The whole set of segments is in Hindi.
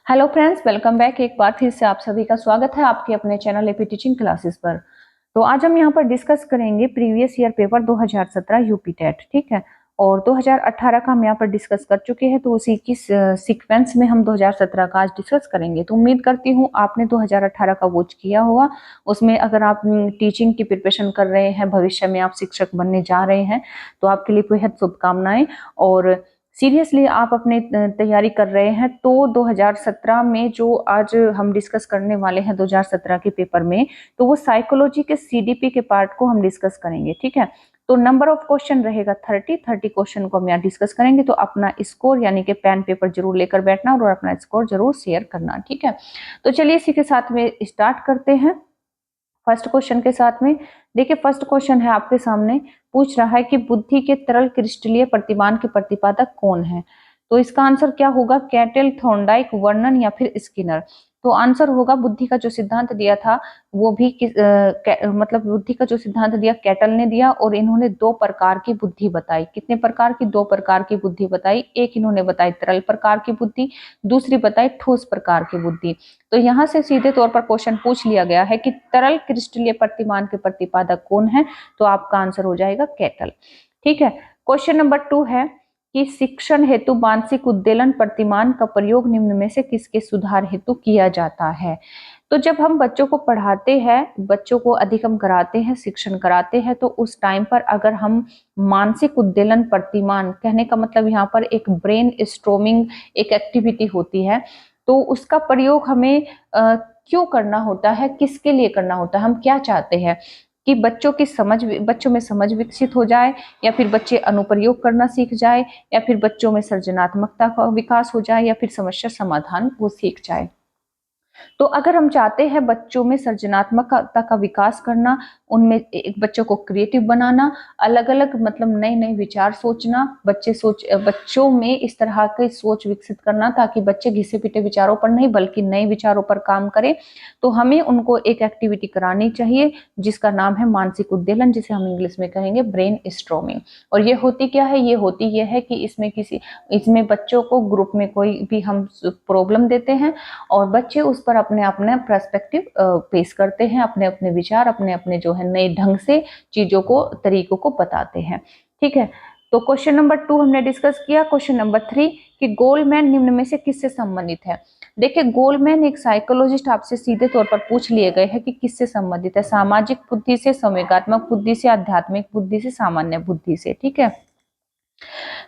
Hello friends, welcome back. एक बार फिर से आप सभी का स्वागत है आपके अपने चैनल एपी टीचिंग क्लासेस पर। तो आज हम यहाँ पर डिस्कस करेंगे previous year paper 2017 UP TET. ठीक है, और 2018 का हम यहाँ पर डिस्कस कर चुके हैं, तो उसी की सीक्वेंस में हम 2017 का आज डिस्कस करेंगे। तो उम्मीद करती हूँ आपने 2018 का वॉच किया होगा। उसमें अगर आप टीचिंग की प्रिपरेशन कर रहे हैं, भविष्य में आप शिक्षक बनने जा रहे हैं, तो आपके लिए बेहद शुभकामनाएं। और सीरियसली आप अपने तैयारी कर रहे हैं तो 2017 में जो आज हम डिस्कस करने वाले हैं 2017 के पेपर में, तो वो साइकोलॉजी के सीडीपी के पार्ट को हम डिस्कस करेंगे। ठीक है, तो नंबर ऑफ क्वेश्चन रहेगा 30 क्वेश्चन को हम यहाँ डिस्कस करेंगे। तो अपना स्कोर यानी कि पेन पेपर जरूर लेकर बैठना और अपना स्कोर जरूर शेयर करना। ठीक है, तो चलिए इसी के साथ में स्टार्ट करते हैं फर्स्ट क्वेश्चन के साथ में। देखिए, फर्स्ट क्वेश्चन है आपके सामने, पूछ रहा है कि बुद्धि के तरल क्रिस्टलीय प्रतिमान के प्रतिपादक कौन है। तो इसका आंसर क्या होगा, कैटल, थॉर्नडाइक, वर्नन या फिर स्किनर। तो आंसर होगा बुद्धि का जो सिद्धांत दिया था वो भी मतलब बुद्धि का जो सिद्धांत दिया कैटल ने दिया, और इन्होंने दो प्रकार की बुद्धि बताई। कितने प्रकार की? दो प्रकार की बुद्धि बताई। एक इन्होंने बताई तरल प्रकार की बुद्धि, दूसरी बताई ठोस प्रकार की बुद्धि। तो यहाँ से सीधे तौर पर क्वेश्चन पूछ लिया गया है कि तरल क्रिस्टलीय प्रतिमान के प्रतिपादक कौन है, तो आपका आंसर हो जाएगा कैटल। ठीक है, क्वेश्चन नंबर 2 है कि शिक्षण हेतु मानसिक उद्वेलन प्रतिमान का प्रयोग निम्न में से किसके सुधार हेतु किया जाता है। तो जब हम बच्चों को पढ़ाते हैं, बच्चों को अधिगम कराते हैं, शिक्षण कराते हैं, तो उस टाइम पर अगर हम मानसिक उद्वेलन प्रतिमान, कहने का मतलब यहाँ पर एक ब्रेन स्ट्रोमिंग एक एक्टिविटी होती है, तो उसका प्रयोग हमें क्यों करना होता है, किसके लिए करना होता है, हम क्या चाहते हैं कि बच्चों में समझ विकसित हो जाए, या फिर बच्चे अनुप्रयोग करना सीख जाए, या फिर बच्चों में सृजनात्मकता का विकास हो जाए, या फिर समस्या समाधान वो सीख जाए। तो अगर हम चाहते हैं बच्चों में सृजनात्मकता का विकास करना, उनमें एक बच्चों को क्रिएटिव बनाना, अलग अलग मतलब नए नए विचार सोचना, बच्चों में इस तरह की सोच विकसित करना ताकि बच्चे घिसे पिटे विचारों पर नहीं बल्कि नए विचारों पर काम करें, तो हमें उनको एक एक्टिविटी करानी चाहिए जिसका नाम है मानसिक उद्वेलन, जिसे हम इंग्लिश में कहेंगे ब्रेन स्ट्रोमिंग। और ये होती क्या है, ये होती ये है कि इसमें बच्चों को ग्रुप में कोई भी हम प्रॉब्लम देते हैं और बच्चे उस पर अपने अपने पर्सपेक्टिव पेश करते हैं, अपने अपने विचार, अपने अपने जो है नए ढंग से चीजों को, तरीकों को बताते हैं। ठीक है, तो क्वेश्चन नंबर 2 हमने डिस्कस किया। क्वेश्चन नंबर 3 कि गोलमैन निम्न में से किससे संबंधित है। देखिए, गोलमैन एक साइकोलॉजिस्ट आपसे सीधे तौर पर पूछ लिए गए हैं कि किससे संबंधित है, सामाजिक बुद्धि से, संवेगात्मक बुद्धि से, आध्यात्मिक बुद्धि से, सामान्य बुद्धि से। ठीक है,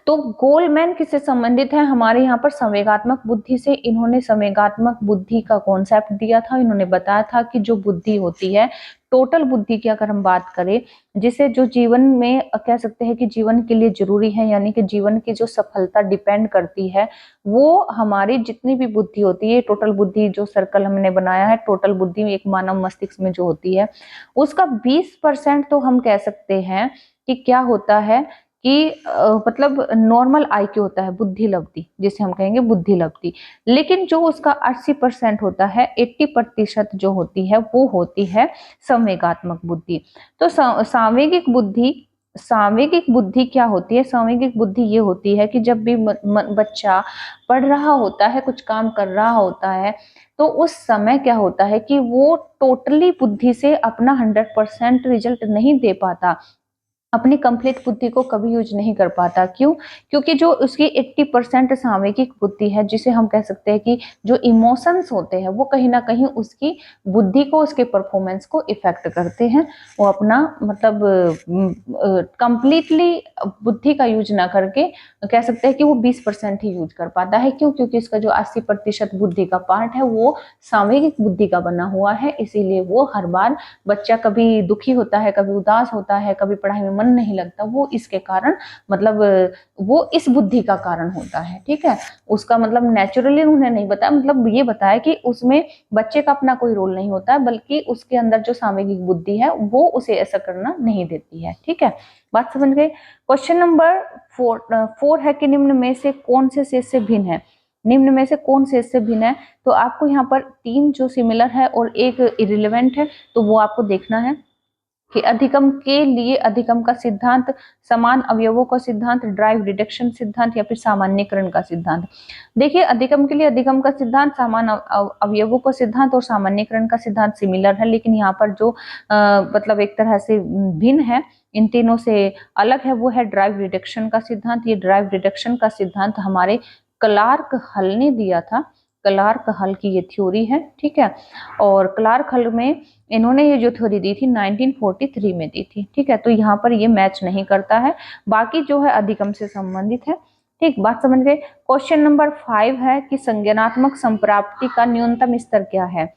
तो गोलमैन किससे संबंधित है, हमारे यहाँ पर संवेगात्मक बुद्धि से। इन्होंने संवेगात्मक बुद्धि का कॉन्सेप्ट दिया था। इन्होंने बताया था कि जो बुद्धि होती है, टोटल बुद्धि की अगर हम बात करें, जिसे जो जीवन में कह सकते हैं कि जीवन के लिए जरूरी है, यानी कि जीवन की जो सफलता डिपेंड करती है, वो हमारी जितनी भी बुद्धि होती है, टोटल बुद्धि जो सर्कल हमने बनाया है, टोटल बुद्धि एक मानव मस्तिष्क में जो होती है, उसका 20% तो हम कह सकते हैं कि क्या होता है कि मतलब नॉर्मल आईक्यू होता है, बुद्धि लब्धि, जिसे हम कहेंगे बुद्धि लब्धि। लेकिन जो उसका 80% होता है, 80% जो होती है वो होती है संवेगात्मक बुद्धि। तो सांवेगिक बुद्धि क्या होती है, सांवेगिक बुद्धि ये होती है कि जब भी बच्चा पढ़ रहा होता है, कुछ काम कर रहा होता है, तो उस समय क्या होता है कि वो टोटली बुद्धि से अपना 100% रिजल्ट नहीं दे पाता, अपनी कंप्लीट बुद्धि को कभी यूज नहीं कर पाता। क्यों? क्योंकि जो उसकी 80% सामयिक बुद्धि है, जिसे हम कह सकते हैं कि जो इमोशंस होते हैं, वो कहीं ना कहीं उसकी बुद्धि को, उसके परफॉर्मेंस को इफेक्ट करते हैं। वो अपना मतलब कंप्लीटली बुद्धि का यूज ना करके कह सकते हैं कि वो 20% ही यूज कर पाता है। क्यों? क्योंकि इसका जो 80% बुद्धि का पार्ट है वो सामयिक बुद्धि का बना हुआ है। इसीलिए वो हर बार बच्चा कभी दुखी होता है, कभी उदास होता है, कभी पढ़ाई में मन नहीं लगता, वो इसके कारण मतलब वो इस बुद्धि का कारण होता है। ठीक है, उसका मतलब नेचुरली उन्हें नहीं बताया, मतलब ये बताया कि उसमें बच्चे का अपना कोई रोल नहीं होता है, बल्कि उसके अंदर जो सामयिक बुद्धि है वो उसे ऐसा करना नहीं देती है। ठीक है, बात समझ गए। क्वेश्चन नंबर 4 है कि निम्न में से कौन से शेष से भिन्न है। निम्न में से कौन शेष से भिन्न है, तो आपको यहाँ पर 3 जो सिमिलर है और एक इरिलेवेंट है, तो वो आपको देखना है। कि अधिगम के लिए अधिगम का सिद्धांत, समान अवयवों का सिद्धांत, ड्राइव रिडक्शन सिद्धांत या फिर सामान्यीकरण का सिद्धांत। देखिए अधिगम के लिए अधिगम का सिद्धांत, समान अवयवों का सिद्धांत और सामान्यीकरण का सिद्धांत सिमिलर है, लेकिन यहाँ पर जो मतलब एक तरह से भिन्न है, इन तीनों से अलग है, वो है ड्राइव रिडक्शन का सिद्धांत। ये ड्राइव रिडक्शन का सिद्धांत हमारे क्लार्क हल ने दिया था। क्लार्क हल की ये थ्योरी है, ठीक है। और क्लार्क हल में इन्होंने ये जो थ्योरी दी थी 1943 में दी थी, ठीक है। तो यहाँ पर ये मैच नहीं करता है, बाकी जो है अधिगम से संबंधित है, ठीक, बात समझ गए। क्वेश्चन नंबर 5 है कि संज्ञानात्मक संप्राप्ति का न्यूनतम स्तर क्या है।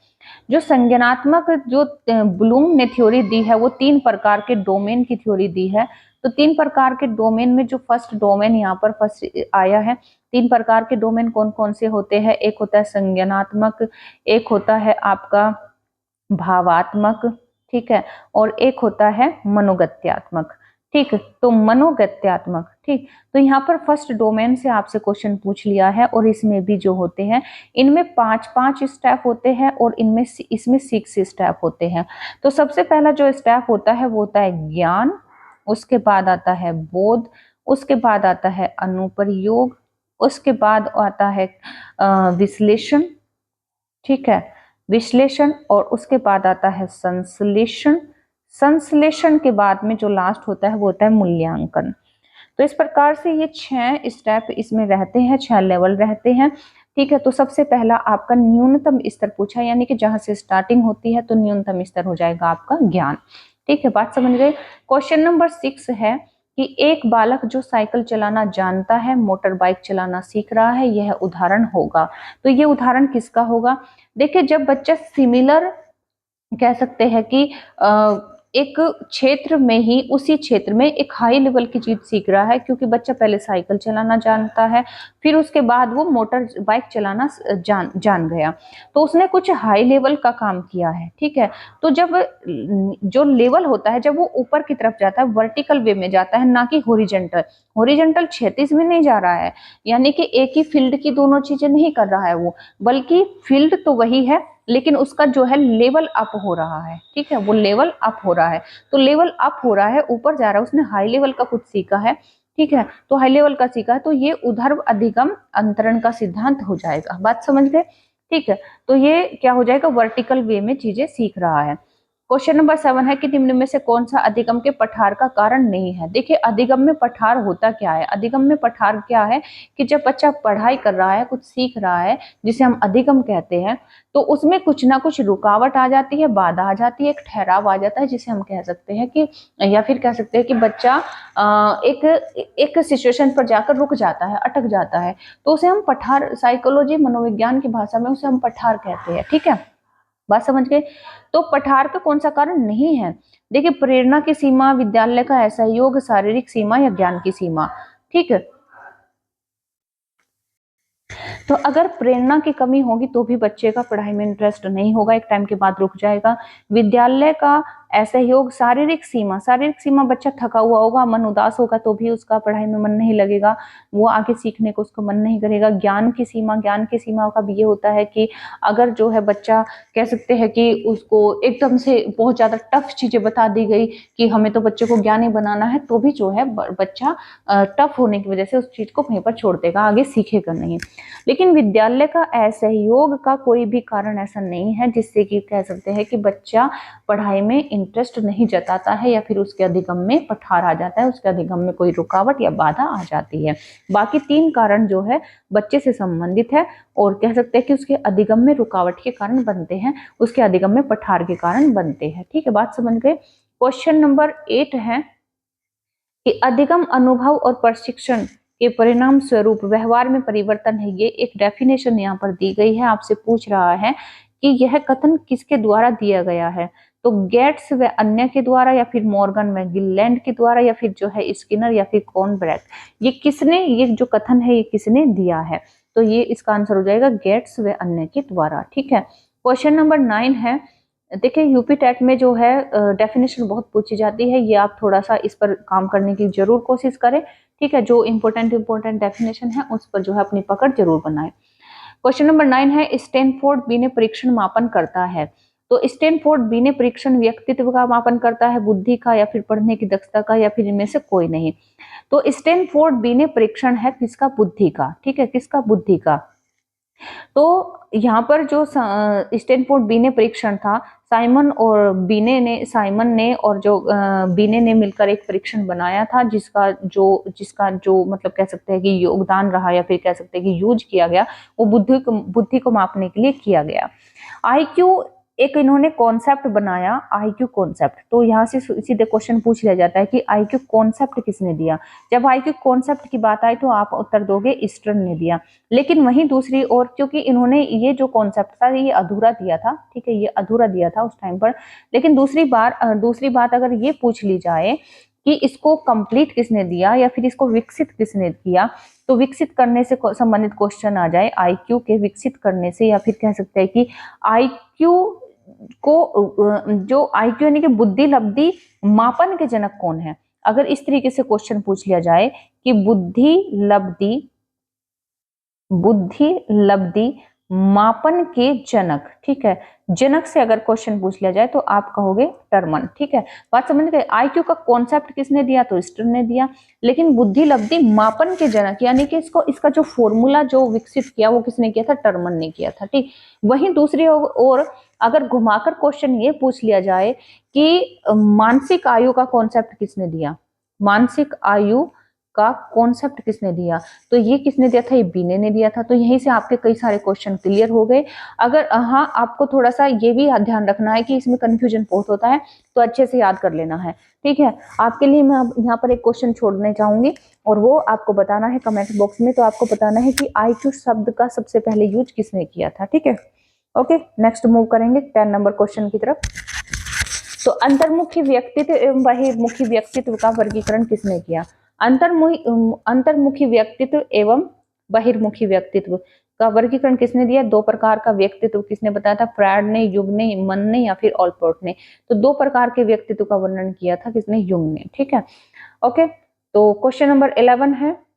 जो संज्ञानात्मक जो ब्लूम ने थ्योरी दी है वो 3 प्रकार के डोमेन की थ्योरी दी है। तो 3 प्रकार के डोमेन में जो फर्स्ट डोमेन यहाँ पर फर्स्ट आया है, 3 प्रकार के डोमेन कौन कौन से होते हैं, एक होता है संज्ञानात्मक, एक होता है आपका भावात्मक, ठीक है, और एक होता है मनोगत्यात्मक, ठीक। तो मनोगत्यात्मक, ठीक। तो यहाँ पर फर्स्ट डोमेन से आपसे क्वेश्चन पूछ लिया है, और इसमें भी जो होते हैं इनमें 5-5 स्टेप होते हैं और इनमें इसमें 6 स्टेप होते हैं। तो सबसे पहला जो स्टेप होता है वो होता है ज्ञान, उसके बाद आता है बोध, उसके बाद आता है अनुप्रयोग, उसके बाद आता है विश्लेषण, ठीक है, विश्लेषण, और उसके बाद आता है संश्लेषण। संश्लेषण के बाद में जो लास्ट होता है वो होता है मूल्यांकन। तो इस प्रकार से ये 6 स्टेप इसमें रहते हैं, 6 लेवल रहते हैं, ठीक है। तो सबसे पहला आपका न्यूनतम स्तर पूछा, यानी कि जहां से स्टार्टिंग होती है तो न्यूनतम स्तर हो जाएगा आपका ज्ञान, ठीक है, बात समझ गए। क्वेश्चन नंबर 6 है कि एक बालक जो साइकिल चलाना जानता है मोटर बाइक चलाना सीख रहा है, यह उदाहरण होगा। तो ये उदाहरण किसका होगा। देखिए जब बच्चा सिमिलर कह सकते हैं कि एक क्षेत्र में ही, उसी क्षेत्र में एक हाई लेवल की चीज सीख रहा है, क्योंकि बच्चा पहले साइकिल चलाना जानता है, फिर उसके बाद वो मोटर बाइक चलाना जान गया, तो उसने कुछ हाई लेवल का काम किया है, ठीक है। तो जब जो लेवल होता है जब वो ऊपर की तरफ जाता है, वर्टिकल वे में जाता है, ना कि हॉरिजॉन्टल, हॉरिजॉन्टल क्षैतिज में नहीं जा रहा है, यानी कि एक ही फील्ड की दोनों चीजें नहीं कर रहा है वो, बल्कि फील्ड तो वही है लेकिन उसका जो है लेवल अप हो रहा है, ठीक है, वो लेवल अप हो रहा है। तो लेवल अप हो रहा है, ऊपर जा रहा है, उसने हाई लेवल का कुछ सीखा है, ठीक है, तो हाई लेवल का सीखा है, तो ये ऊर्ध्व अधिगम अंतरण का सिद्धांत हो जाएगा, बात समझ गए, ठीक है। तो ये क्या हो जाएगा, वर्टिकल वे में चीजें सीख रहा है। क्वेश्चन नंबर 7 है कि निम्न में से कौन सा अधिगम के पठार का कारण नहीं है। देखिए अधिगम में पठार होता क्या है, अधिगम में पठार क्या है कि जब बच्चा पढ़ाई कर रहा है, कुछ सीख रहा है, जिसे हम अधिगम कहते हैं, तो उसमें कुछ ना कुछ रुकावट आ जाती है, बाधा आ जाती है, एक ठहराव आ जाता है, जिसे हम कह सकते हैं कि, या फिर कह सकते हैं कि बच्चा एक सिचुएशन पर जाकर रुक जाता है, अटक जाता है, तो उसे हम पठार, साइकोलॉजी मनोविज्ञान की भाषा में उसे हम पठार कहते हैं, ठीक है, बात समझ गए। तो पठार का कौन सा कारण नहीं है। देखिए प्रेरणा की सीमा, विद्यालय का असहयोग, शारीरिक सीमा या ज्ञान की सीमा, ठीक है। तो अगर प्रेरणा की कमी होगी तो भी बच्चे का पढ़ाई में इंटरेस्ट नहीं होगा, एक टाइम के बाद रुक जाएगा। विद्यालय का असहयोग, शारीरिक सीमा, शारीरिक सीमा, बच्चा थका हुआ होगा, मन उदास होगा तो भी उसका पढ़ाई में मन नहीं लगेगा, वो आगे सीखने को उसको मन नहीं करेगा। ज्ञान की सीमा, ज्ञान की सीमा का भी ये होता है कि अगर जो है बच्चा कह सकते हैं कि उसको एकदम से बहुत ज्यादा टफ चीजें बता दी गई कि हमें तो बच्चे को ज्ञानी बनाना है, तो भी जो है बच्चा टफ होने की वजह से उस चीज को वहीं पर छोड़ देगा, आगे सीखेगा नहीं। लेकिन विद्यालय का असहयोग का कोई भी कारण ऐसा नहीं है जिससे कि कह सकते हैं कि बच्चा पढ़ाई में इंटरेस्ट नहीं जताता है या फिर उसके अधिगम में पठार आ जाता है, उसके अधिगम में कोई रुकावट या बाधा आ जाती है। बाकी 3 कारण जो है बच्चे से संबंधित है और कह सकते हैं कि उसके अधिगम में रुकावट के कारण बनते हैं, उसके अधिगम में पठार के कारण बनते हैं, ठीक है, बात समझ गए। क्वेश्चन नंबर 8 है कि अधिगम अनुभव और प्रशिक्षण के परिणाम स्वरूप व्यवहार में परिवर्तन है। ये एक डेफिनेशन यहाँ पर दी गई है, आपसे पूछ रहा है कि यह कथन किसके द्वारा दिया गया है। तो गेट्स व अन्य के द्वारा, या फिर मॉर्गन व गिललैंड के द्वारा, या फिर जो है स्किनर, या फिर कॉर्नब्रैक। ये किसने, ये जो कथन है ये किसने दिया है, तो ये इसका आंसर हो जाएगा गेट्स व अन्य के द्वारा, ठीक है। क्वेश्चन नंबर 9 है, देखिए यूपी टेट में जो है डेफिनेशन बहुत पूछी जाती है, ये आप थोड़ा सा इस पर काम करने की जरूर कोशिश करें, ठीक है, जो इंपॉर्टेंट डेफिनेशन है उस पर जो है अपनी पकड़ जरूर बनाएं। क्वेश्चन नंबर 9 है, स्टैनफोर्ड बिने परीक्षण मापन करता है। तो स्टैनफोर्ड बिने परीक्षण व्यक्तित्व का मापन करता है, बुद्धि का, या फिर पढ़ने की दक्षता का, या फिर इनमें से कोई नहीं। तो स्टैनफोर्ड बिने परीक्षण है किसका? बुद्धि का। ठीक है, किसका? बुद्धि का। तो यहाँ पर जो स्टैनफोर्ड बिने परीक्षण था, साइमन ने और जो बिने ने मिलकर एक परीक्षण बनाया था, जिसका जो मतलब कह सकते हैं कि योगदान रहा, या फिर कह सकते हैं कि यूज किया गया, वो बुद्धि को मापने के लिए किया गया। आईक्यू एक इन्होंने कॉन्सेप्ट बनाया, आईक्यू कॉन्सेप्ट। तो यहाँ से सीधे क्वेश्चन पूछ लिया जाता है कि आईक्यू कॉन्सेप्ट किसने दिया। जब आईक्यू कॉन्सेप्ट की बात आई तो आप उत्तर दोगे स्टर्न ने दिया। लेकिन वहीं दूसरी ओर, क्योंकि इन्होंने ये जो कॉन्सेप्ट था ये अधूरा दिया था, ठीक है, ये अधूरा दिया था उस टाइम पर। लेकिन दूसरी बात अगर ये पूछ ली जाए कि इसको कंप्लीट किसने दिया या फिर इसको विकसित किसने किया, तो विकसित करने से संबंधित क्वेश्चन आ जाए, आईक्यू के विकसित करने से, या फिर कह सकते हैं कि आईक्यू को, जो आईक्यू यानी कि बुद्धि लब्धि मापन के जनक कौन है। अगर इस तरीके से क्वेश्चन पूछ लिया जाए कि बुद्धि लब्धि मापन के जनक, ठीक है, जनक से अगर क्वेश्चन पूछ लिया जाए तो आप कहोगे टर्मन। ठीक है, बात समझ गए। आईक्यू का कॉन्सेप्ट किसने दिया? तो स्टर्न ने दिया। लेकिन बुद्धि लब्धि मापन के जनक यानी कि इसका जो फॉर्मूला जो विकसित किया वो किसने किया था? टर्मन ने किया था। ठीक, वहीं दूसरी ओर अगर घुमाकर क्वेश्चन ये पूछ लिया जाए कि मानसिक आयु का कॉन्सेप्ट किसने दिया, मानसिक आयु का कॉन्सेप्ट किसने दिया, तो ये किसने दिया था? ये बिने ने दिया था। तो यहीं से आपके कई सारे क्वेश्चन क्लियर हो गए। अगर हाँ, आपको थोड़ा सा ये भी ध्यान रखना है कि इसमें कंफ्यूजन बहुत होता है, तो अच्छे से याद कर लेना है। ठीक है, आपके लिए मैं यहाँ पर एक क्वेश्चन छोड़ने चाहूंगी और वो आपको बताना है कमेंट बॉक्स में। तो आपको बताना है कि आईक्यू शब्द का सबसे पहले यूज किसने किया था। ठीक है, ओके, नेक्स्ट मूव करेंगे 10 नंबर क्वेश्चन की तरफ। तो अंतर्मुखी व्यक्तित्व एवं बहिर्मुखी व्यक्तित्व का वर्गीकरण किसने किया? अंतर्मुखी व्यक्तित्व एवं बहिर्मुखी व्यक्तित्व का वर्गीकरण किसने दिया? दो प्रकार का व्यक्तित्व किसने बताया था? फ्रायड ने, युंग ने, मन ने, या फिर ऑलपोर्ट ने। तो दो प्रकार के व्यक्तित्व का वर्णन किया था किसने? युंग ने। ठीक है, ओके। तो क्वेश्चन नंबर 11 है,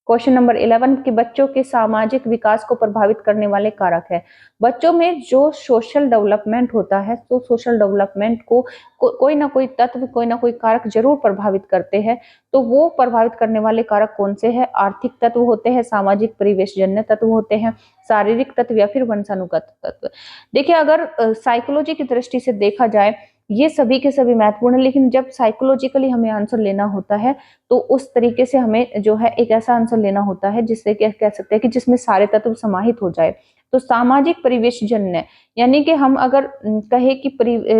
क्वेश्चन नंबर 11 कि बच्चों के सामाजिक विकास को प्रभावित करने वाले कारक है। बच्चों में जो सोशल डेवलपमेंट होता है, तो सोशल डेवलपमेंट को कोई ना कोई तत्व, कोई ना कोई कारक जरूर प्रभावित करते हैं। तो वो प्रभावित करने वाले कारक कौन से हैं? आर्थिक तत्व होते हैं, सामाजिक परिवेशजन्य तत्व होते हैं, शारीरिक तत्व, या फिर वंशानुगत तत्व। देखिए, अगर साइकोलॉजी की दृष्टि से देखा जाए ये सभी के सभी महत्वपूर्ण है, लेकिन जब साइकोलॉजिकली हमें आंसर लेना होता है तो उस तरीके से हमें जो है एक ऐसा आंसर लेना होता है जिससे क्या कह सकते हैं कि जिसमें सारे तत्व समाहित हो जाए। तो सामाजिक परिवेश जन्य यानी कि हम अगर कहे कि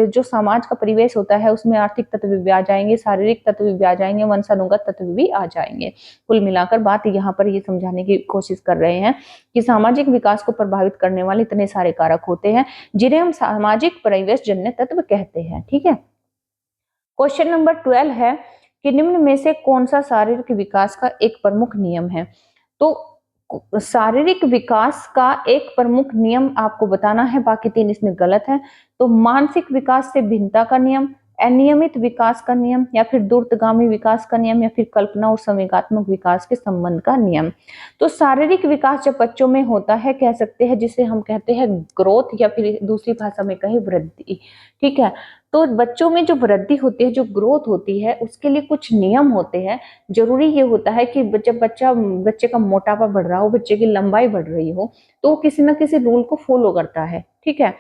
जो समाज का परिवेश होता है उसमें आर्थिक तत्व भी आ जाएंगे, शारीरिक तत्व भी आ जाएंगे, वंशानुगत तत्व भी आ जाएंगे। कुल मिलाकर बात यहाँ पर ये समझाने की कोशिश कर रहे हैं कि सामाजिक विकास को प्रभावित करने वाले इतने सारे कारक होते हैं जिन्हें हम सामाजिक परिवेश जन्य तत्व कहते हैं। ठीक है, क्वेश्चन नंबर 12 है कि निम्न में से कौन सा शारीरिक विकास का एक प्रमुख नियम है। तो शारीरिक विकास का एक प्रमुख नियम आपको बताना है, बाकी तीन इसमें गलत है। तो मानसिक विकास से भिन्नता का नियम, अनियमित विकास का नियम, या फिर दूरगामी विकास का नियम, या फिर कल्पना और संवेगात्मक विकास के संबंध का नियम। तो शारीरिक विकास जब बच्चों में होता है, कह सकते हैं जिसे हम कहते हैं ग्रोथ, या फिर दूसरी भाषा में कहे वृद्धि। ठीक है, तो बच्चों में जो वृद्धि होती है, जो ग्रोथ होती है, उसके लिए कुछ नियम होते हैं। जरूरी ये होता है कि जब बच्चे का मोटापा बढ़ रहा हो, बच्चे की लंबाई बढ़ रही हो, तो किसी ना किसी रूल को फॉलो करता है। ठीक है,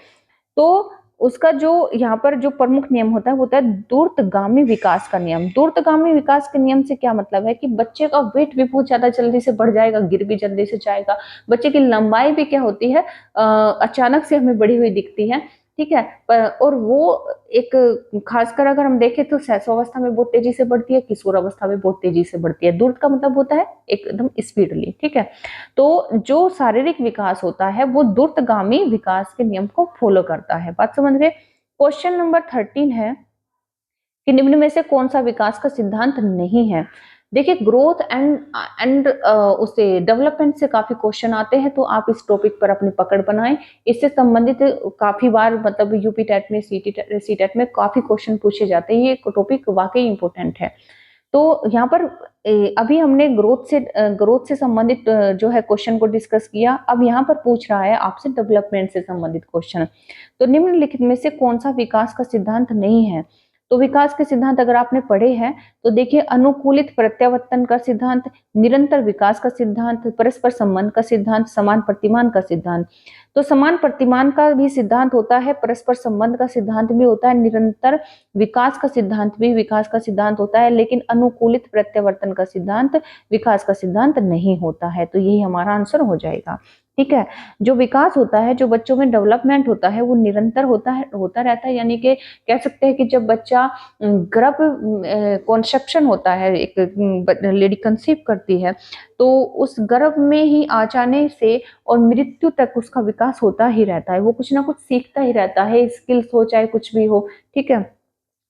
तो उसका जो यहाँ पर जो प्रमुख नियम होता है वो होता है दूरगामी विकास का नियम। दूरगामी विकास के नियम से क्या मतलब है कि बच्चे का वेट भी बहुत ज्यादा जल्दी से बढ़ जाएगा, गिर भी जल्दी से जाएगा। बच्चे की लंबाई भी क्या होती है, अचानक से हमें बढ़ी हुई दिखती है। ठीक है, और वो एक खासकर अगर हम देखें तो शैशवावस्था में बहुत तेजी से बढ़ती है, किशोर अवस्था में बहुत तेजी से बढ़ती है। दूर का मतलब होता है एकदम स्पीडली। ठीक है, तो जो शारीरिक विकास होता है वो दूरगामी विकास के नियम को फॉलो करता है। बात समझ गए। क्वेश्चन नंबर 13 है कि निम्न में से कौन सा विकास का सिद्धांत नहीं है। देखिए, ग्रोथ एंड उसे डेवलपमेंट से काफी क्वेश्चन आते हैं, तो आप इस टॉपिक पर अपनी पकड़ बनाएं। इससे संबंधित काफी बार मतलब यूपी टेट में, सी टेट में काफी क्वेश्चन पूछे जाते हैं। ये टॉपिक वाकई इंपॉर्टेंट है। तो यहाँ पर अभी हमने ग्रोथ से संबंधित जो है क्वेश्चन को डिस्कस किया। अब यहाँ पर पूछ रहा है आपसे डेवलपमेंट से संबंधित क्वेश्चन। तो निम्नलिखित में से कौन सा विकास का सिद्धांत नहीं है? तो विकास के सिद्धांत अगर आपने पढ़े हैं तो देखिए, अनुकूलित प्रत्यावर्तन का सिद्धांत, निरंतर विकास का सिद्धांत, परस्पर संबंध का सिद्धांत, समान प्रतिमान का सिद्धांत। तो समान प्रतिमान का भी सिद्धांत होता है, परस्पर संबंध का सिद्धांत भी होता है, निरंतर विकास का सिद्धांत भी विकास का सिद्धांत होता है, लेकिन अनुकूलित प्रत्यावर्तन का सिद्धांत विकास का सिद्धांत नहीं होता है। तो यही हमारा आंसर हो जाएगा। ठीक है, जो विकास होता है, जो बच्चों में डेवलपमेंट होता है, वो निरंतर होता रहता है। यानी कि कह सकते हैं कि जब बच्चा गर्भ कॉन्सेप्शन होता है, एक लेडी कंसीव करती है, तो उस गर्भ में ही आ जाने से और मृत्यु तक उसका विकास होता ही रहता है। वो कुछ ना कुछ सीखता ही रहता है, स्किल्स हो चाहे कुछ भी हो। ठीक है,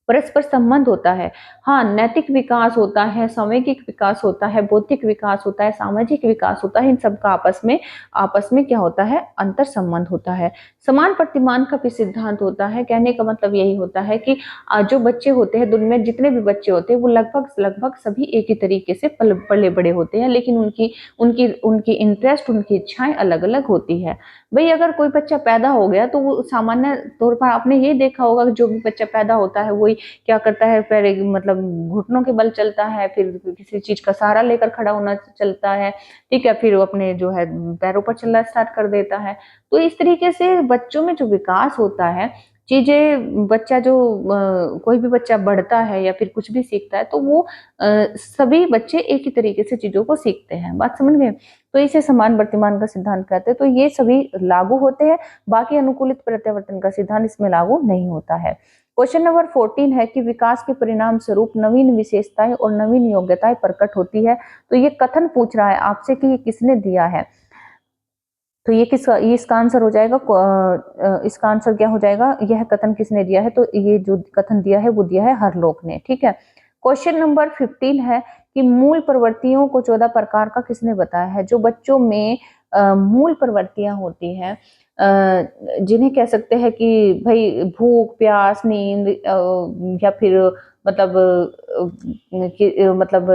परस्पर संबंध होता है। हाँ, नैतिक विकास होता है, सामूहिक विकास होता है, बौद्धिक विकास होता है, सामाजिक विकास होता है। इन सब का आपस में क्या होता है? अंतर संबंध होता है। समान प्रतिमान का भी सिद्धांत होता है। कहने का मतलब यही होता है कि जो बच्चे होते हैं, दुनिया में जितने भी बच्चे होते हैं, वो लगभग सभी एक ही तरीके से पले बड़े होते हैं, लेकिन उनकी उनकी उनकी इंटरेस्ट, उनकी इच्छाएं अलग अलग होती है। भाई, अगर कोई बच्चा पैदा हो गया तो वो सामान्य तौर पर आपने ये देखा होगा कि जो भी बच्चा पैदा होता है वही क्या करता है, पैर मतलब घुटनों के बल चलता है, फिर किसी चीज का सहारा लेकर खड़ा होना चलता है। ठीक है, फिर वो अपने जो है पैरों पर चलना स्टार्ट कर देता है। तो इस तरीके से बच्चों में जो विकास होता है, चीजें बच्चा जो कोई भी बच्चा बढ़ता है या फिर कुछ भी सीखता है, तो वो सभी बच्चे एक ही तरीके से चीजों को सीखते हैं। बात समझ गए? तो इसे समान वर्तमान का सिद्धांत कहते हैं। तो ये सभी लागू होते हैं, बाकी अनुकूलित प्रत्यावर्तन का सिद्धांत इसमें लागू नहीं होता है। क्वेश्चन नंबर 14 है कि विकास के परिणाम स्वरूप नवीन विशेषताएं और नवीन योग्यताएं प्रकट होती है। तो ये कथन पूछ रहा है आपसे कि ये किसने दिया है? तो ये इसका आंसर हो जाएगा, इसका आंसर क्या हो जाएगा? यह कथन किसने दिया है? तो ये जो कथन दिया है वो दिया है हरलोक ने। ठीक है, क्वेश्चन नंबर 15 है कि मूल प्रवृत्तियों को 14 प्रकार का किसने बताया है? जो बच्चों में मूल प्रवृत्तियां होती हैं, जिन्हें कह सकते हैं कि भाई भूख, प्यास, नींद, या फिर मतलब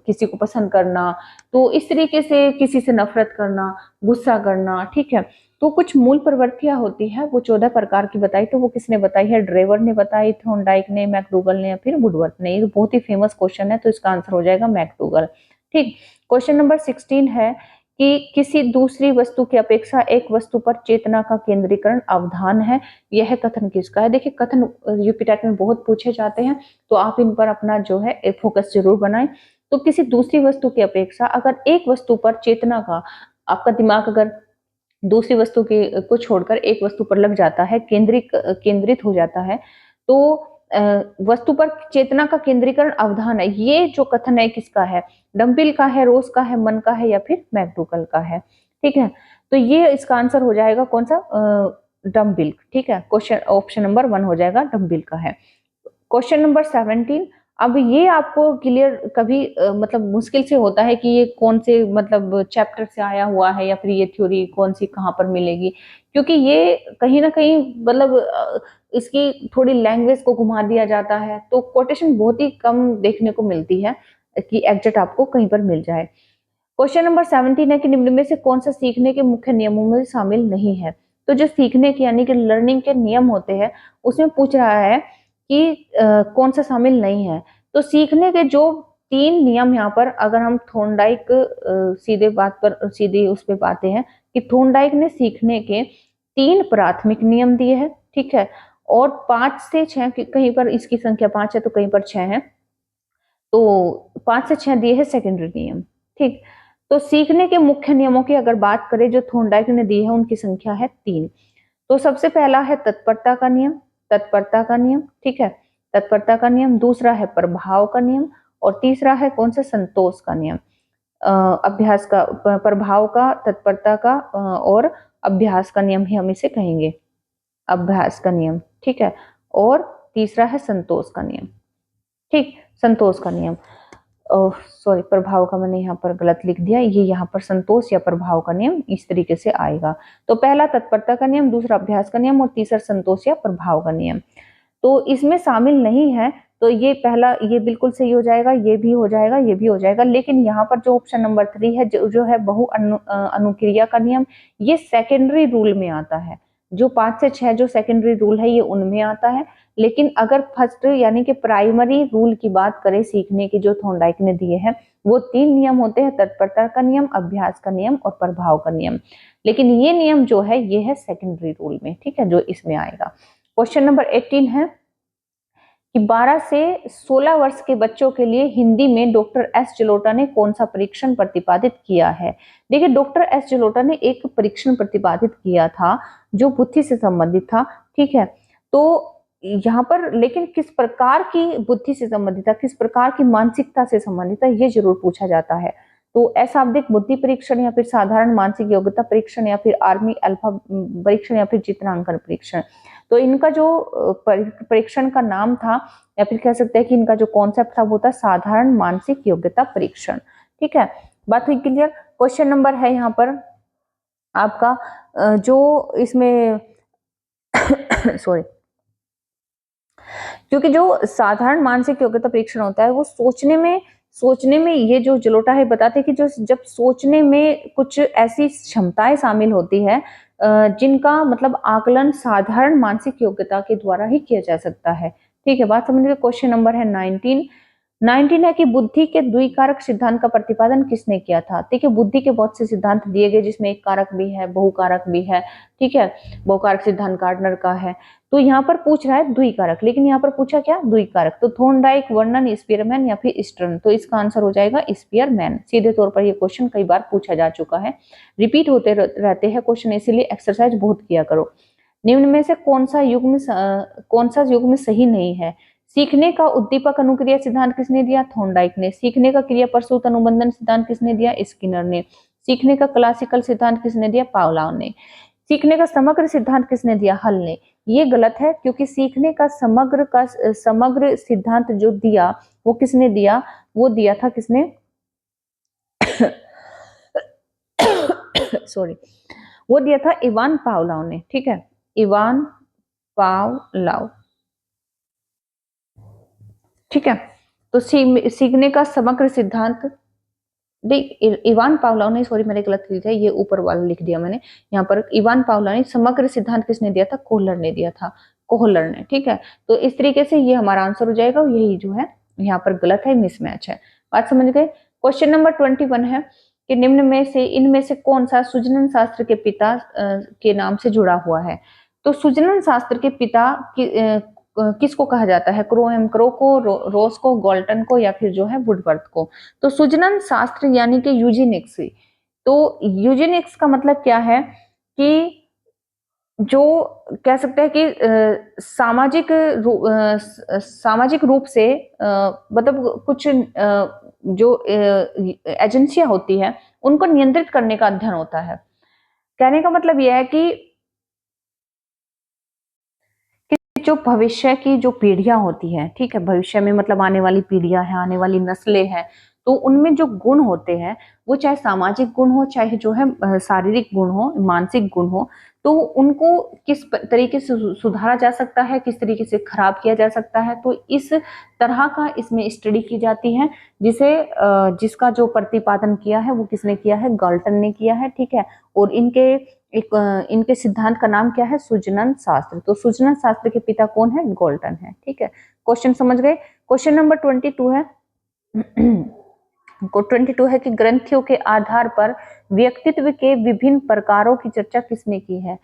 किसी को पसंद करना, तो इस तरीके से किसी से नफरत करना, गुस्सा करना। ठीक है, तो कुछ मूल प्रवृत्तियां होती है, वो 14 प्रकार की बताई। तो वो किसने बताई है? ड्रेवर ने बताई, थॉर्नडाइक ने, मैकडूगल ने, या फिर वुडवर्थ ने। ये बहुत ही फेमस क्वेश्चन है, तो इसका आंसर हो जाएगा मैकडूगल। ठीक, क्वेश्चन नंबर 16 है कि किसी दूसरी वस्तु की अपेक्षा एक वस्तु पर चेतना का केंद्रीकरण अवधान है। यह कथन किसका है? देखिए, कथन यूपीटेट में बहुत पूछे जाते हैं, तो आप इन पर अपना जो है फोकस जरूर बनाएं। तो किसी दूसरी वस्तु की अपेक्षा अगर एक वस्तु पर चेतना का, आपका दिमाग अगर दूसरी वस्तु के को छोड़कर एक वस्तु पर लग जाता है, केंद्रित हो जाता है, तो वस्तु पर चेतना का केंद्रीकरण अवधान है। ये जो कथन है किसका है? डम्पिल का है, रोज का है, मन का है, या फिर मैकडूगल का है? ठीक है, तो ये इसका आंसर हो जाएगा कौन सा? डम्बिल। ठीक है, क्वेश्चन ऑप्शन नंबर 1 हो जाएगा, डम्बिल का है। क्वेश्चन नंबर 17, अब ये आपको क्लियर कभी मतलब मुश्किल से होता है कि ये कौन से मतलब चैप्टर से आया हुआ है, या फिर ये थ्योरी कौन सी कहाँ पर मिलेगी, क्योंकि ये कहीं ना कहीं मतलब इसकी थोड़ी लैंग्वेज को घुमा दिया जाता है, तो कोटेशन बहुत ही कम देखने को मिलती है कि एग्जैक्ट आपको कहीं पर मिल जाए। क्वेश्चन नंबर 17 है कि निम्न में से कौन सा सीखने के मुख्य नियमों में शामिल नहीं है? तो जो सीखने के यानी कि लर्निंग के नियम होते हैं, उसमें पूछ रहा है कि कौन सा शामिल नहीं है। तो सीखने के जो 3 नियम यहाँ पर, अगर हम थॉर्नडाइक सीधे उस पे आते हैं कि थॉर्नडाइक ने सीखने के 3 प्राथमिक नियम दिए हैं। ठीक है, और 5 से 6, कहीं पर इसकी संख्या 5 है तो कहीं पर 6 है, तो 5 से 6 दिए हैं सेकेंडरी नियम। ठीक, तो सीखने के मुख्य नियमों की अगर बात करें जो थॉर्नडाइक ने दी है, उनकी संख्या है 3। तो सबसे पहला है तत्परता का नियम, तत्परता का नियम। ठीक है, तत्परता का नियम। दूसरा है प्रभाव का नियम, और तीसरा है कौन सा? संतोष का नियम। अभ्यास का, प्रभाव का, तत्परता का और अभ्यास का नियम ही हम इसे कहेंगे, अभ्यास का नियम। ठीक है, और तीसरा है संतोष का नियम। ठीक, संतोष का नियम, सॉरी, प्रभाव का मैंने यहाँ पर गलत लिख दिया, ये यहाँ पर संतोष या प्रभाव का नियम इस तरीके से आएगा। तो पहला तत्परता का नियम, दूसरा अभ्यास का नियम, और तीसरा संतोष या प्रभाव का नियम। तो इसमें शामिल नहीं है तो ये पहला, ये बिल्कुल सही हो जाएगा, ये भी हो जाएगा, ये भी हो जाएगा। लेकिन यहाँ पर जो ऑप्शन नंबर 3 है, जो है बहु अनुक्रिया का नियम, ये सेकेंडरी रूल में आता है। जो 5 से 6 जो सेकेंडरी रूल है ये उनमें आता है। लेकिन अगर फर्स्ट यानी कि प्राइमरी रूल की बात करें सीखने की, जो थॉर्नडाइक ने दिए हैं, वो 3 नियम होते हैं, तत्परता का नियम, अभ्यास का नियम और प्रभाव का नियम। लेकिन ये नियम जो है ये है सेकेंडरी रूल में, ठीक है, जो इसमें आएगा। क्वेश्चन नंबर 18 है कि 12 से 16 वर्ष के बच्चों के लिए हिंदी में डॉक्टर एस जलोटा ने कौन सा परीक्षण प्रतिपादित किया है। देखिए, डॉक्टर एस जलोटा ने एक परीक्षण प्रतिपादित किया था जो बुद्धि से संबंधित था, ठीक है। तो यहाँ पर लेकिन किस प्रकार की बुद्धि से संबंधित था, किस प्रकार की मानसिकता से संबंधित था, ये जरूर पूछा जाता है। तो अशाब्दिक बुद्धि परीक्षण या फिर साधारण मानसिक योग्यता परीक्षण या फिर आर्मी अल्फा परीक्षण या फिर चित्रांकन परीक्षण। तो इनका जो परीक्षण का नाम था, या फिर कह सकते हैं कि इनका जो कॉन्सेप्ट था वो था साधारण मानसिक योग्यता परीक्षण, ठीक है। बात हुई क्लियर। क्वेश्चन नंबर है यहाँ पर आपका जो इसमें सॉरी, क्योंकि जो साधारण मानसिक योग्यता परीक्षण होता है वो सोचने में ये जो जलोटा है बताते हैं कि जो जब सोचने में कुछ ऐसी क्षमताएं शामिल होती है जिनका मतलब आकलन साधारण मानसिक योग्यता के द्वारा ही किया जा सकता है, ठीक है। बात समझ गए। क्वेश्चन नंबर है 19 है कि बुद्धि के द्विकारक सिद्धांत का प्रतिपादन किसने किया था। देखिए, बुद्धि के बहुत से सिद्धांत दिए गए जिसमें एक कारक भी है, बहुकारक भी है, ठीक है। बहुकारक सिद्धांत गार्डनर का है। तो यहाँ पर पूछ रहा है द्विकारक, लेकिन यहाँ पर पूछा क्या, द्विकारक। तो थॉर्नडाइक, वर्नन, स्पीयरमैन या फिर स्टर्न, तो इसका आंसर हो जाएगा स्पीयरमैन। सीधे तौर पर ये क्वेश्चन कई बार पूछा जा चुका है, रिपीट होते रहते हैं क्वेश्चन, इसीलिए एक्सरसाइज बहुत किया करो। निम्न में से कौन सा युग्म सही नहीं है। सीखने का उद्दीपक अनुक्रिया सिद्धांत किसने दिया, थॉर्नडाइक ने। सीखने का क्रिया प्रसूत अनुबंधन सिद्धांत किसने दिया, स्किनर ने। सीखने का क्लासिकल सिद्धांत किसने दिया, पावलोव ने। सीखने का समग्र सिद्धांत किसने दिया, हल ने। ये गलत है, क्योंकि सीखने का समग्र सिद्धांत जो दिया वो किसने दिया, वो दिया था किसने सॉरी, वो दिया था इवान पावलोव ने, ठीक है, इवान पावलोव, ठीक है। तो सीखने का समग्र सिद्धांत, देख इवान पावलोव ने, सॉरी मैंने गलत लिखा है, ये ऊपर वाला लिख दिया मैंने, यहाँ पर इवान पावलोव ने। समग्र सिद्धांत किसने दिया था, कोहलर ने दिया था, कोहलर ने, ठीक है। तो इस तरीके से ये हमारा आंसर हो जाएगा, यही जो है यहाँ पर गलत है, मिसमैच है। बात समझ गए। क्वेश्चन नंबर 21 है कि निम्न में से इनमें से कौन सा सुजनन शास्त्र के पिता के नाम से जुड़ा हुआ है। तो सुजनन शास्त्र के पिता किसको कहा जाता है, क्रो को, रोस को, गॉल्टन को या फिर जो है वुडवर्थ को। तो सुजनन शास्त्र यानी कि यूजेनिक्स। तो यूजेनिक्स का मतलब क्या है कि जो कह सकते हैं कि सामाजिक रूप से मतलब कुछ जो एजेंसियां होती है उनको नियंत्रित करने का अध्ययन होता है। कहने का मतलब यह है कि जो भविष्य की जो पीढ़ियां होती हैं, ठीक है, भविष्य में मतलब आने वाली पीढ़ियां हैं, आने वाली नस्लें हैं, तो उनमें जो गुण होते हैं वो चाहे सामाजिक गुण हो, चाहे जो है शारीरिक गुण हो, मानसिक गुण हो, तो उनको किस तरीके से सुधारा जा सकता है, किस तरीके से खराब किया जा सकता है। तो इस तरह का इसमें स्टडी की जाती है, जिसका जो प्रतिपादन किया है वो किसने किया है, गाल्टन ने किया है, ठीक है। और इनके सिद्धांत का नाम क्या है, सुजनन शास्त्र। तो सुजनन शास्त्र के पिता कौन है, गाल्टन है, ठीक है। क्वेश्चन समझ गए। क्वेश्चन नंबर 22 है 22 है कि ग्रंथियों के आधार पर व्यक्तित्व के विभिन्न प्रकारों की चर्चा किसने की है।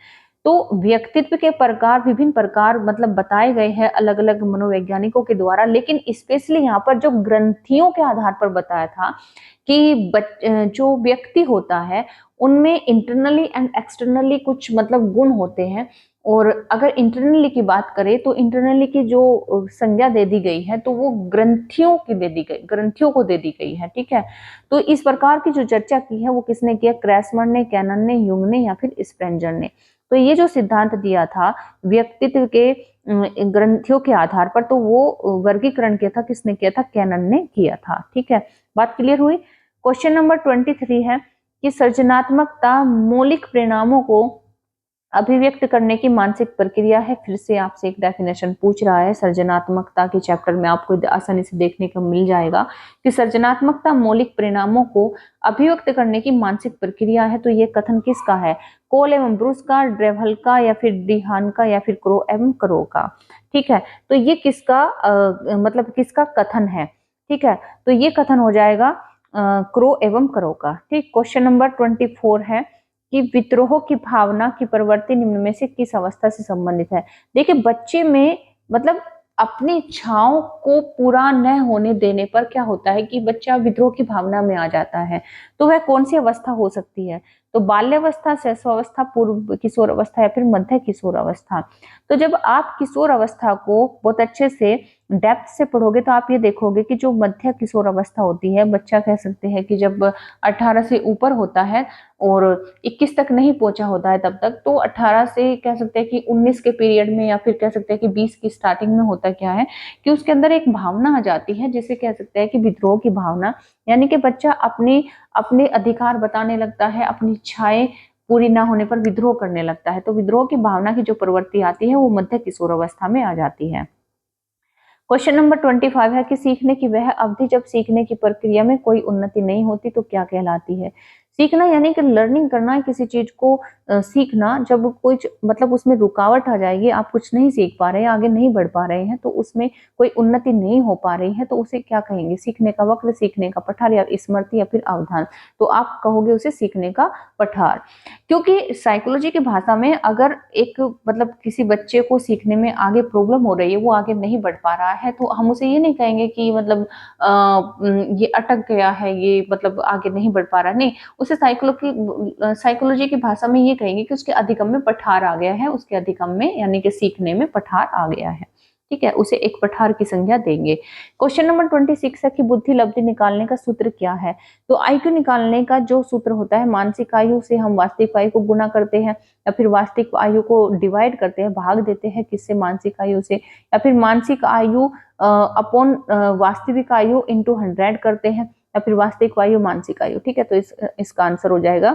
तो व्यक्तित्व के प्रकार, विभिन्न प्रकार मतलब बताए गए हैं अलग अलग मनोवैज्ञानिकों के द्वारा, लेकिन स्पेशली यहाँ पर जो ग्रंथियों के आधार पर बताया था कि जो व्यक्ति होता है उनमें इंटरनली एंड एक्सटर्नली कुछ मतलब गुण होते हैं। और अगर इंटरनली की बात करें तो इंटरनली की जो संज्ञा दे दी गई है तो वो ग्रंथियों को दे दी गई है, ठीक है। तो इस प्रकार की जो चर्चा की है वो किसने किया, क्रैसमर ने, कैनन ने, युंग ने या फिर स्पेंजर ने। तो ये जो सिद्धांत दिया था व्यक्तित्व के ग्रंथियों के आधार पर, तो वो वर्गीकरण किया था किसने किया था, कैनन ने किया था, ठीक है। बात क्लियर हुई। क्वेश्चन नंबर 23 है कि सृजनात्मकता मौलिक परिणामों को अभिव्यक्त करने की मानसिक प्रक्रिया है। फिर से आपसे एक डेफिनेशन पूछ रहा है सृजनात्मकता के चैप्टर में, आपको आसानी से देखने को मिल जाएगा कि सृजनात्मकता मौलिक परिणामों को अभिव्यक्त करने की मानसिक प्रक्रिया है। तो ये कथन किसका है? कोल एवं ब्रूस का, ड्रेवल का, या फिर डिहान का, या फिर क्रो एवं करो का। ठीक है, तो ये किसका मतलब किसका कथन है? ठीक है, तो ये कथन हो जाएगा क्रो एवं करो का। ठीक, क्वेश्चन नंबर 24 है कि विद्रोह की भावना की प्रवृत्ति निम्न में से किस अवस्था से संबंधित है? देखिए, बच्चे में मतलब अपनी इच्छाओं को पूरा न होने देने पर क्या होता है कि बच्चा विद्रोह की भावना में आ जाता है। तो वह कौन सी अवस्था हो सकती है? तो बाल्यावस्था, शैशवावस्था, पूर्व किशोर अवस्था, या फिर मध्य किशोर अवस्था। तो जब आप किशोर अवस्था को बहुत अच्छे से डेप्थ से पढ़ोगे तो आप ये देखोगे कि जो मध्य किशोर अवस्था होती है, बच्चा कह सकते हैं कि जब 18 से ऊपर होता है और 21 तक नहीं पहुंचा होता है तब तक, तो 18 से कह सकते हैं कि 19 के पीरियड में, या फिर कह सकते हैं कि 20 की स्टार्टिंग में होता क्या है कि उसके अंदर एक भावना आ जाती है जिसे कह सकते हैं कि विद्रोह की भावना। यानी कि बच्चा अपने अधिकार बताने लगता है, अपनी इच्छाएं पूरी ना होने पर विद्रोह करने लगता है। तो विद्रोह की भावना की जो प्रवृत्ति आती है वो मध्य किशोर अवस्था में आ जाती है। क्वेश्चन नंबर 25 है कि सीखने की वह अवधि जब सीखने की प्रक्रिया में कोई उन्नति नहीं होती तो क्या कहलाती है? सीखना यानी कि लर्निंग करना है, किसी चीज को सीखना। जब कुछ मतलब उसमें रुकावट आ जाएगी, आप कुछ नहीं सीख पा रहे हैं, आगे नहीं बढ़ पा रहे हैं, तो उसमें कोई उन्नति नहीं हो पा रही है, तो उसे क्या कहेंगे? सीखने का वक्र, सीखने का पठार, या स्मृति, या फिर अवधान। तो आप कहोगे उसे सीखने का पठार। क्योंकि साइकोलॉजी की भाषा में अगर एक मतलब किसी बच्चे को सीखने में आगे प्रॉब्लम हो रही है, वो आगे नहीं बढ़ पा रहा है, तो हम उसे ये नहीं कहेंगे कि मतलब ये अटक गया है, ये मतलब आगे नहीं बढ़ पा रहा, नहीं। उसे साइकोलॉजी की भाषा में ये कहेंगे कि उसके अधिगम में पठार आ गया है, उसके अधिगम में यानी कि सीखने में पठार आ गया है। ठीक है, उसे एक पठार की संज्ञा देंगे। क्वेश्चन नंबर 26 है कि बुद्धि लब्धि निकालने का सूत्र क्या है? तो आयु निकालने का जो सूत्र होता है, मानसिक आयु से हम वास्तविक आयु को गुना करते हैं, या फिर वास्तविक आयु को डिवाइड करते हैं, भाग देते हैं किससे? मानसिक आयु से, या फिर मानसिक आयु अपॉन वास्तविक आयु इंटू 100 करते हैं, या फिर वास्तविक आयु मानसिक आयु। ठीक है, तो इसका आंसर हो जाएगा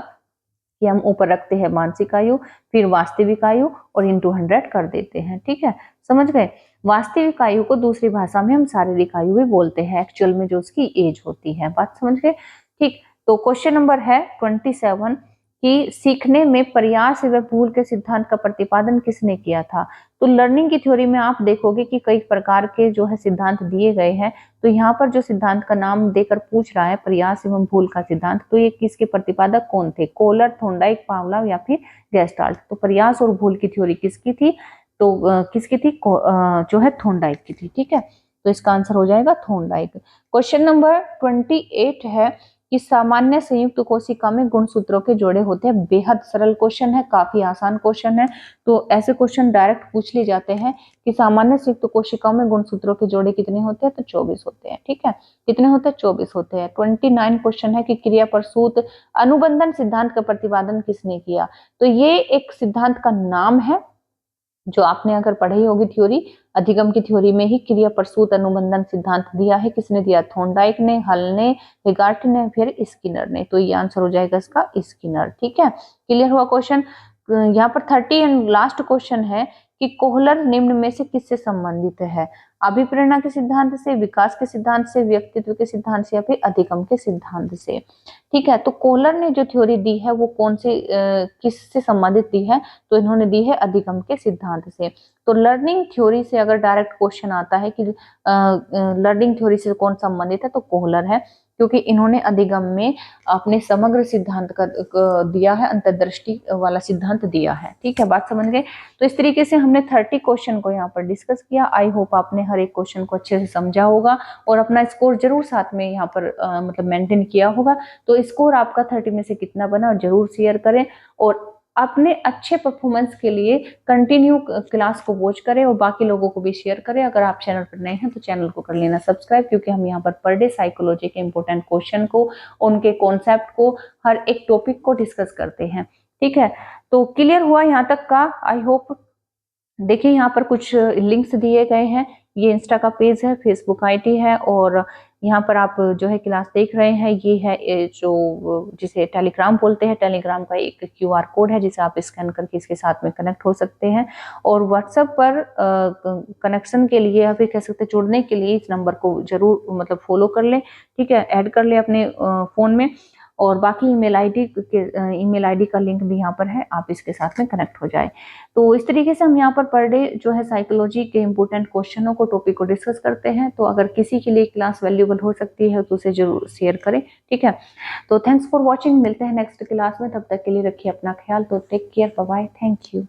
कि हम ऊपर रखते हैं मानसिक आयु, फिर वास्तविक आयु और इंटू 100 कर देते हैं। ठीक है, समझ गए? वास्तविक आयु को दूसरी भाषा में हम शारीरिक आयु भी बोलते हैं, एक्चुअल में जो उसकी एज होती है। बात समझ गए? ठीक, तो क्वेश्चन नंबर है 27 कि सीखने में प्रयास व भूल के सिद्धांत का प्रतिपादन किसने किया था? तो लर्निंग की थ्योरी में आप देखोगे कि कई प्रकार के जो है सिद्धांत दिए गए हैं। तो यहाँ पर जो सिद्धांत का नाम देकर पूछ रहा है, प्रयास एवं भूल का सिद्धांत, तो ये किसके प्रतिपादक कौन थे? कोलर, थोंडाइक, पावलोव, या फिर गेस्टाल्ट। तो प्रयास और भूल की थ्योरी किसकी थी? तो किसकी थी? जो है थोंडाइक की थी। ठीक है, तो इसका आंसर हो जाएगा थोंडाइक। क्वेश्चन नंबर 28 है कि सामान्य संयुक्त कोशिका में गुणसूत्रों के जोड़े होते हैं। बेहद सरल क्वेश्चन है, काफी आसान क्वेश्चन है। तो ऐसे क्वेश्चन डायरेक्ट पूछ लिए जाते हैं कि सामान्य संयुक्त कोशिकाओं में गुणसूत्रों के जोड़े कितने होते हैं? तो 24 होते हैं। ठीक है, कितने होते हैं? 24 होते हैं। 29 क्वेश्चन है कि क्रिया प्रसूत अनुबंधन सिद्धांत का प्रतिपादन किसने किया? तो ये एक सिद्धांत का नाम है जो आपने अगर पढ़ी होगी थ्योरी, अधिगम की थ्योरी में ही क्रिया प्रसूत अनुबंधन सिद्धांत दिया है। किसने दिया? थोंडाइक ने, हल ने, हेगार्ट ने, फिर स्किनर ने। तो ये आंसर हो जाएगा इसका स्किनर। ठीक है, क्लियर हुआ क्वेश्चन? यहाँ पर 30 एंड लास्ट क्वेश्चन है कि कोहलर निम्न में से किससे संबंधित है? अभिप्रेरणा के सिद्धांत से, विकास के सिद्धांत से, व्यक्तित्व के सिद्धांत से, या फिर अधिगम के सिद्धांत से। ठीक है, तो कोहलर ने जो थ्योरी दी है वो कौन से किससे संबंधित दी है? तो इन्होंने दी है अधिगम के सिद्धांत से। तो लर्निंग थ्योरी से अगर डायरेक्ट क्वेश्चन आता है कि लर्निंग थ्योरी से कौन संबंधित है, तो कोहलर है, क्योंकि इन्होंने अधिगम में अपने समग्र सिद्धांत का दिया है, अंतर्दृष्टि वाला सिद्धांत दिया है। ठीक है, बात समझ गए? तो इस तरीके से हमने 30 क्वेश्चन को यहाँ पर डिस्कस किया। आई होप आपने हर एक क्वेश्चन को अच्छे से समझा होगा और अपना स्कोर जरूर साथ में यहाँ पर मतलब मेंटेन किया होगा। तो स्कोर आपका 30 में से कितना बना और जरूर शेयर करें, और अपने अच्छे परफॉर्मेंस के लिए कंटिन्यू क्लास को वॉच करें और बाकी लोगों को भी शेयर करें। अगर आप चैनल पर नए हैं तो चैनल को कर लेना सब्सक्राइब, क्योंकि हम यहाँ पर डे साइकोलॉजी के इंपॉर्टेंट क्वेश्चन को, उनके कॉन्सेप्ट को, हर एक टॉपिक को डिस्कस करते हैं। ठीक है, तो क्लियर हुआ यहाँ तक का? I hope. देखिए यहाँ पर कुछ लिंक्स दिए गए हैं। ये इंस्टा का पेज है, फेसबुक आईडी है, और यहाँ पर आप जो है क्लास देख रहे हैं, ये है जो जिसे टेलीग्राम बोलते हैं, टेलीग्राम का एक QR कोड है जिसे आप स्कैन करके इसके साथ में कनेक्ट हो सकते हैं। और व्हाट्सएप पर कनेक्शन के लिए या फिर कह सकते हैं जुड़ने के लिए इस नंबर को जरूर मतलब फॉलो कर लें, ठीक है, ऐड कर लें अपने फ़ोन में। और बाकी ईमेल आईडी का लिंक भी यहाँ पर है, आप इसके साथ में कनेक्ट हो जाए। तो इस तरीके से हम यहाँ पर पर डे जो है साइकोलॉजी के इंपॉर्टेंट क्वेश्चनों को, टॉपिक को डिस्कस करते हैं। तो अगर किसी के लिए क्लास वैल्यूएबल हो सकती है तो उसे जरूर शेयर करें, ठीक है। तो थैंक्स फॉर वॉचिंग, मिलते हैं नेक्स्ट क्लास में, तब तक के लिए रखिए अपना ख्याल। तो take care, bye bye, thank you.